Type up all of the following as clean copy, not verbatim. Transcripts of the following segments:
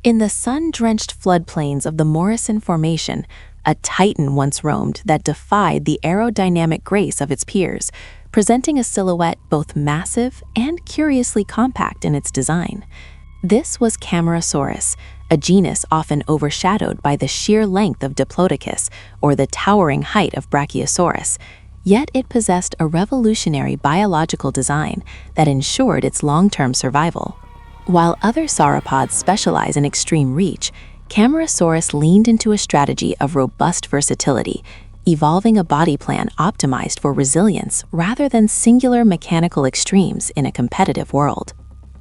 In the sun-drenched floodplains of the Morrison Formation, a titan once roamed that defied the aerodynamic grace of its peers, presenting a silhouette both massive and curiously compact in its design. This was Camarasaurus, a genus often overshadowed by the sheer length of Diplodocus or the towering height of Brachiosaurus, yet it possessed a revolutionary biological design that ensured its long-term survival. While other sauropods specialize in extreme reach, Camarasaurus leaned into a strategy of robust versatility, evolving a body plan optimized for resilience rather than singular mechanical extremes in a competitive world.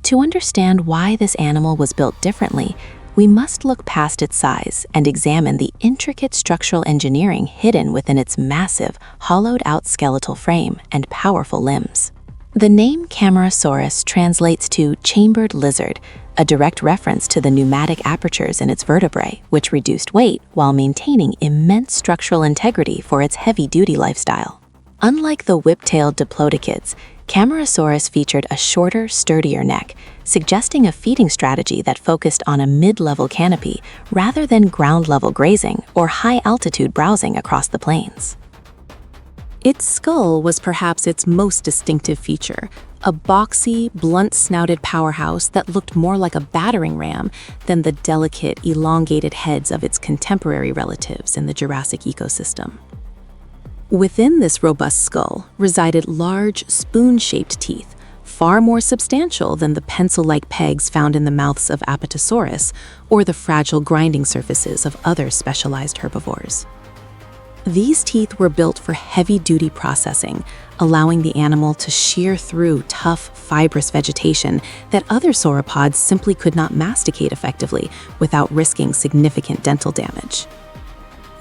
To understand why this animal was built differently, we must look past its size and examine the intricate structural engineering hidden within its massive, hollowed-out skeletal frame and powerful limbs. The name Camarasaurus translates to chambered lizard, a direct reference to the pneumatic apertures in its vertebrae, which reduced weight while maintaining immense structural integrity for its heavy-duty lifestyle. Unlike the whip-tailed Diplodocids, Camarasaurus featured a shorter, sturdier neck, suggesting a feeding strategy that focused on a mid-level canopy rather than ground-level grazing or high-altitude browsing across the plains. Its skull was perhaps its most distinctive feature, a boxy, blunt-snouted powerhouse that looked more like a battering ram than the delicate, elongated heads of its contemporary relatives in the Jurassic ecosystem. Within this robust skull resided large, spoon-shaped teeth, far more substantial than the pencil-like pegs found in the mouths of Apatosaurus or the fragile grinding surfaces of other specialized herbivores. These teeth were built for heavy-duty processing, allowing the animal to shear through tough, fibrous vegetation that other sauropods simply could not masticate effectively without risking significant dental damage.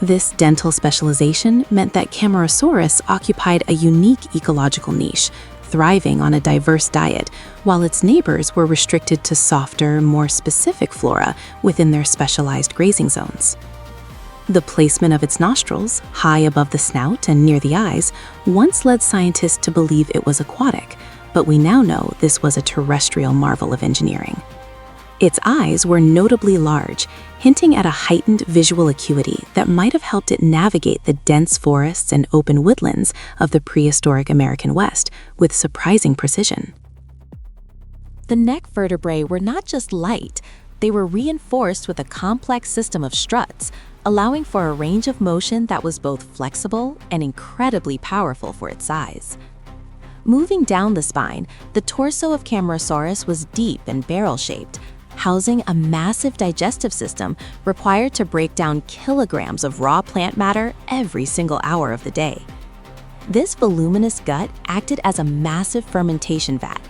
This dental specialization meant that Camarasaurus occupied a unique ecological niche, thriving on a diverse diet, while its neighbors were restricted to softer, more specific flora within their specialized grazing zones. The placement of its nostrils, high above the snout and near the eyes, once led scientists to believe it was aquatic, but we now know this was a terrestrial marvel of engineering. Its eyes were notably large, hinting at a heightened visual acuity that might have helped it navigate the dense forests and open woodlands of the prehistoric American West with surprising precision. The neck vertebrae were not just light, they were reinforced with a complex system of struts, allowing for a range of motion that was both flexible and incredibly powerful for its size. Moving down the spine, the torso of Camarasaurus was deep and barrel-shaped, housing a massive digestive system required to break down kilograms of raw plant matter every single hour of the day. This voluminous gut acted as a massive fermentation vat,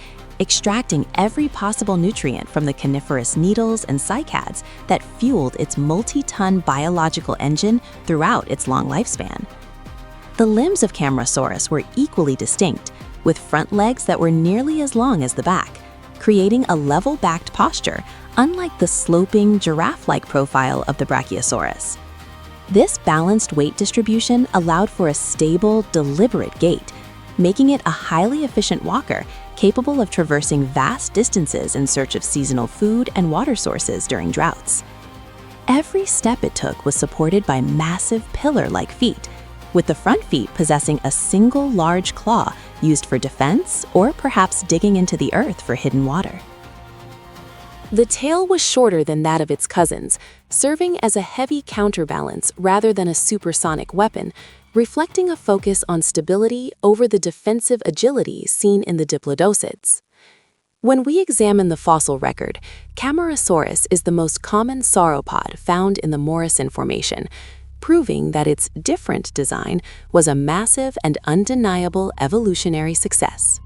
extracting every possible nutrient from the coniferous needles and cycads that fueled its multi-ton biological engine throughout its long lifespan. The limbs of Camarasaurus were equally distinct, with front legs that were nearly as long as the back, creating a level-backed posture, unlike the sloping, giraffe-like profile of the Brachiosaurus. This balanced weight distribution allowed for a stable, deliberate gait, making it a highly efficient walker capable of traversing vast distances in search of seasonal food and water sources during droughts. Every step it took was supported by massive pillar-like feet, with the front feet possessing a single large claw used for defense or perhaps digging into the earth for hidden water. The tail was shorter than that of its cousins, serving as a heavy counterbalance rather than a supersonic weapon, reflecting a focus on stability over the defensive agility seen in the Diplodocids. When we examine the fossil record, Camarasaurus is the most common sauropod found in the Morrison Formation, proving that its different design was a massive and undeniable evolutionary success.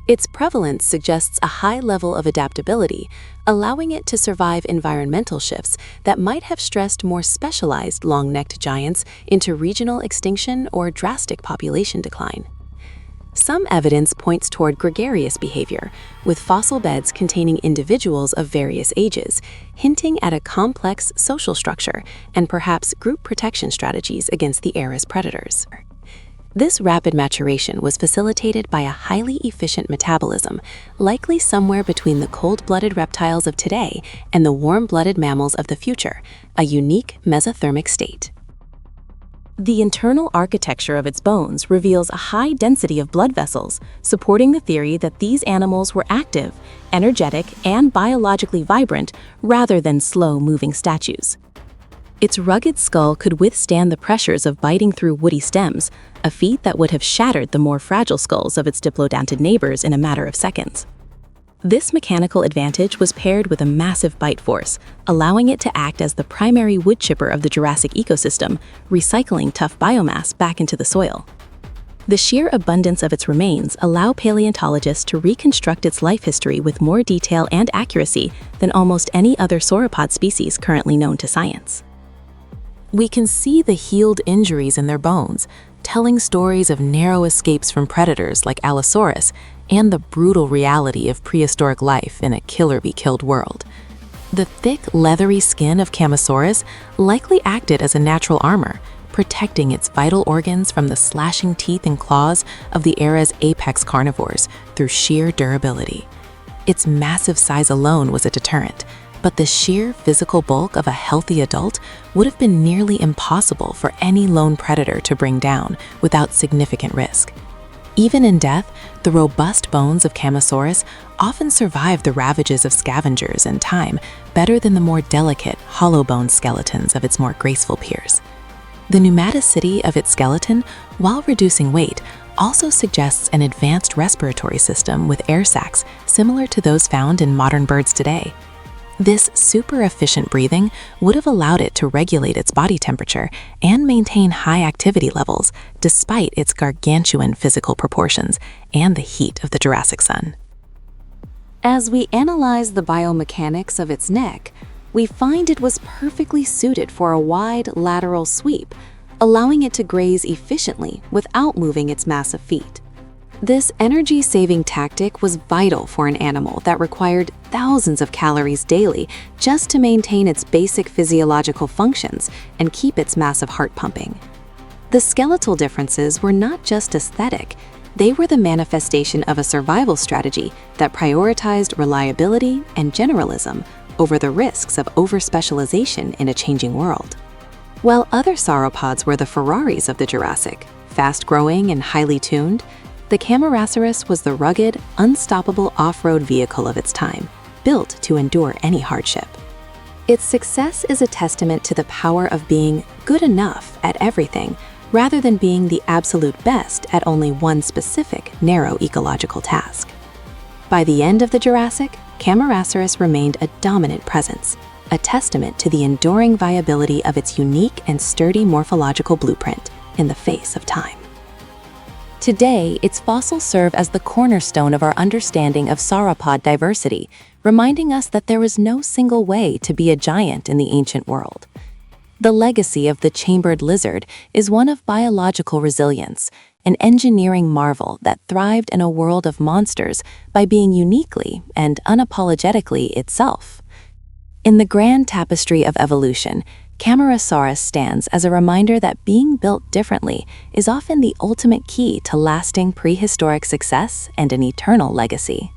Its prevalence suggests a high level of adaptability, allowing it to survive environmental shifts that might have stressed more specialized long-necked giants into regional extinction or drastic population decline. Some evidence points toward gregarious behavior, with fossil beds containing individuals of various ages, hinting at a complex social structure and perhaps group protection strategies against the era's predators. This rapid maturation was facilitated by a highly efficient metabolism, likely somewhere between the cold-blooded reptiles of today and the warm-blooded mammals of the future, a unique mesothermic state. The internal architecture of its bones reveals a high density of blood vessels, supporting the theory that these animals were active, energetic, and biologically vibrant rather than slow-moving statues. Its rugged skull could withstand the pressures of biting through woody stems, a feat that would have shattered the more fragile skulls of its diplodonted neighbors in a matter of seconds. This mechanical advantage was paired with a massive bite force, allowing it to act as the primary wood chipper of the Jurassic ecosystem, recycling tough biomass back into the soil. The sheer abundance of its remains allow paleontologists to reconstruct its life history with more detail and accuracy than almost any other sauropod species currently known to science. We can see the healed injuries in their bones, telling stories of narrow escapes from predators like Allosaurus and the brutal reality of prehistoric life in a kill-or-be-killed world. The thick, leathery skin of Camarasaurus likely acted as a natural armor, protecting its vital organs from the slashing teeth and claws of the era's apex carnivores through sheer durability. Its massive size alone was a deterrent, but the sheer physical bulk of a healthy adult would have been nearly impossible for any lone predator to bring down without significant risk. Even in death, the robust bones of Camarasaurus often survive the ravages of scavengers and time better than the more delicate, hollow-boned skeletons of its more graceful peers. The pneumaticity of its skeleton, while reducing weight, also suggests an advanced respiratory system with air sacs similar to those found in modern birds today. This super-efficient breathing would have allowed it to regulate its body temperature and maintain high activity levels despite its gargantuan physical proportions and the heat of the Jurassic sun. As we analyze the biomechanics of its neck, we find it was perfectly suited for a wide lateral sweep, allowing it to graze efficiently without moving its massive feet. This energy-saving tactic was vital for an animal that required thousands of calories daily just to maintain its basic physiological functions and keep its massive heart pumping. The skeletal differences were not just aesthetic, they were the manifestation of a survival strategy that prioritized reliability and generalism over the risks of over-specialization in a changing world. While other sauropods were the Ferraris of the Jurassic, fast-growing and highly tuned, the Camarasaurus was the rugged, unstoppable off-road vehicle of its time, built to endure any hardship. Its success is a testament to the power of being good enough at everything, rather than being the absolute best at only one specific, narrow ecological task. By the end of the Jurassic, Camarasaurus remained a dominant presence, a testament to the enduring viability of its unique and sturdy morphological blueprint in the face of time. Today, its fossils serve as the cornerstone of our understanding of sauropod diversity, reminding us that there is no single way to be a giant in the ancient world. The legacy of the chambered lizard is one of biological resilience, an engineering marvel that thrived in a world of monsters by being uniquely and unapologetically itself. In the grand tapestry of evolution, Camarasaurus stands as a reminder that being built differently is often the ultimate key to lasting prehistoric success and an eternal legacy.